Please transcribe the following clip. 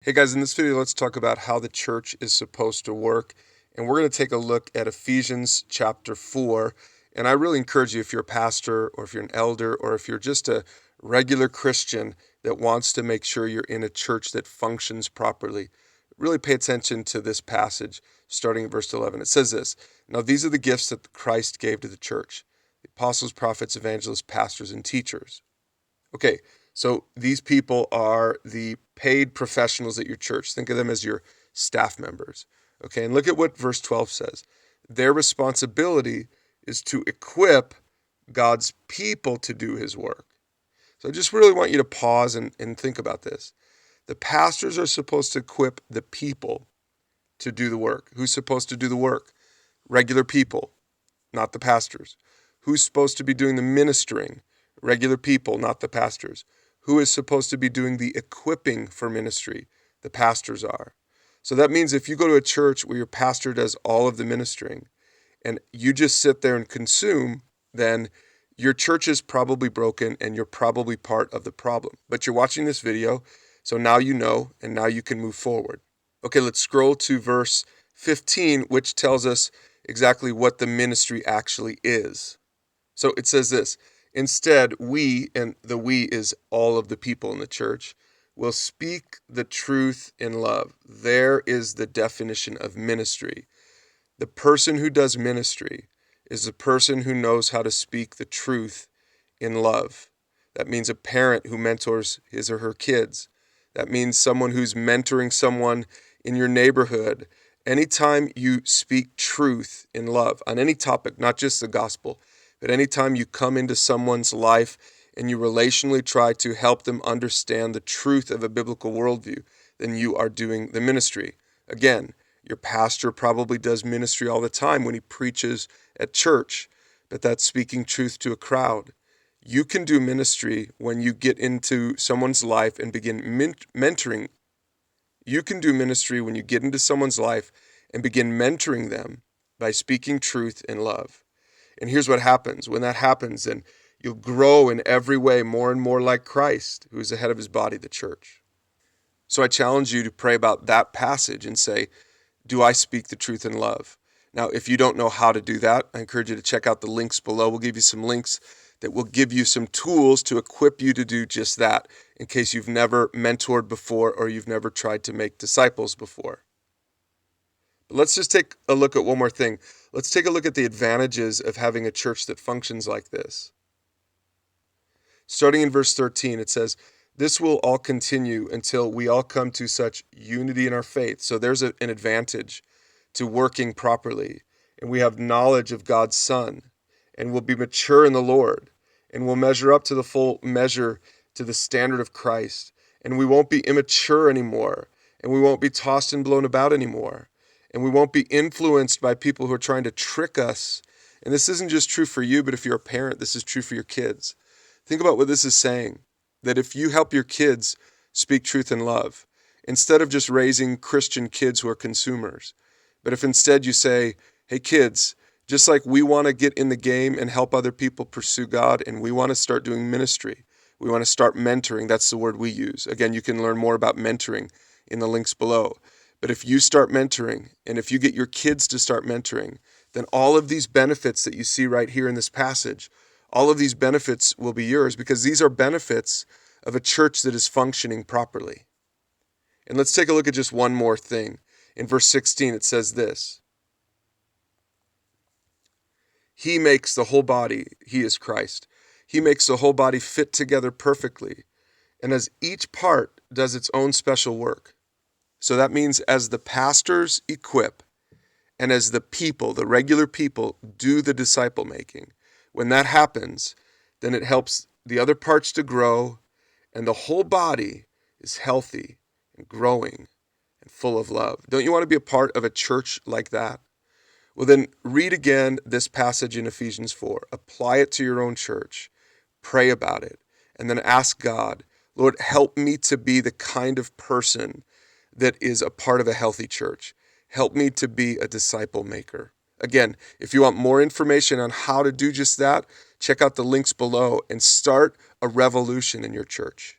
Hey guys, in this video, let's talk about how the church is supposed to work. And we're going to take a look at Ephesians chapter 4. And I really encourage you, if you're a pastor or if you're an elder or if you're just a regular Christian that wants to make sure you're in a church that functions properly, really pay attention to this passage starting at verse 11. It says this: "Now these are the gifts that Christ gave to the church: the apostles, prophets, evangelists, pastors, and teachers." Okay, so these people are the paid professionals at your church. Think of them as your staff members. Okay, and look at what verse 12 says. Their responsibility is to equip God's people to do his work. So I just really want you to pause and think about this. The pastors are supposed to equip the people to do the work. Who's supposed to do the work? Regular people, not the pastors. Who's supposed to be doing the ministering? Regular people, not the pastors. Who is supposed to be doing the equipping for ministry? The pastors are. So that means if you go to a church where your pastor does all of the ministering and you just sit there and consume, then your church is probably broken and you're probably part of the problem. But you're watching this video, so now you know, and now you can move forward. Okay, let's scroll to verse 15, which tells us exactly what the ministry actually is. So it says this: "Instead, we," and the we is all of the people in the church, "will speak the truth in love." There is the definition of ministry. The person who does ministry is the person who knows how to speak the truth in love. That means a parent who mentors his or her kids. That means someone who's mentoring someone in your neighborhood. Anytime you speak truth in love on any topic, not just the gospel, but anytime you come into someone's life and you relationally try to help them understand the truth of a biblical worldview, then you are doing the ministry. Again, your pastor probably does ministry all the time when he preaches at church, but that's speaking truth to a crowd. You can do ministry when you get into someone's life and begin mentoring. You can do ministry when you get into someone's life and begin mentoring them by speaking truth in love. And here's what happens. When that happens, then you'll grow in every way more and more like Christ, who is the head of his body, the church. So I challenge you to pray about that passage and say, do I speak the truth in love? Now, if you don't know how to do that, I encourage you to check out the links below. We'll give you some links that will give you some tools to equip you to do just that, in case you've never mentored before or you've never tried to make disciples before. But let's just take a look at one more thing. Let's take a look at the advantages of having a church that functions like this. Starting in verse 13, it says, "This will all continue until we all come to such unity in our faith." So there's an advantage to working properly. "And we have knowledge of God's Son, and will be mature in the Lord, and will measure up to the full measure to the standard of Christ. And we won't be immature anymore, and we won't be tossed and blown about anymore. And we won't be influenced by people who are trying to trick us." And this isn't just true for you, but if you're a parent, this is true for your kids. Think about what this is saying, that if you help your kids speak truth in love, instead of just raising Christian kids who are consumers, but if instead you say, "Hey kids, just like we want to get in the game and help other people pursue God, and we want to start doing ministry, we want to start mentoring," that's the word we use. Again, you can learn more about mentoring in the links below. But if you start mentoring, and if you get your kids to start mentoring, then all of these benefits that you see right here in this passage, all of these benefits will be yours, because these are benefits of a church that is functioning properly. And let's take a look at just one more thing. In verse 16, it says this: "He makes the whole body," he is Christ, "he makes the whole body fit together perfectly, and as each part does its own special work." So that means as the pastors equip and as the people, the regular people, do the disciple making, when that happens, then it helps the other parts to grow, and the whole body is healthy and growing and full of love. Don't you want to be a part of a church like that? Well, then read again this passage in Ephesians 4. Apply it to your own church. Pray about it. And then ask God, "Lord, help me to be the kind of person that is a part of a healthy church. Help me to be a disciple maker." Again, if you want more information on how to do just that, check out the links below and start a revolution in your church.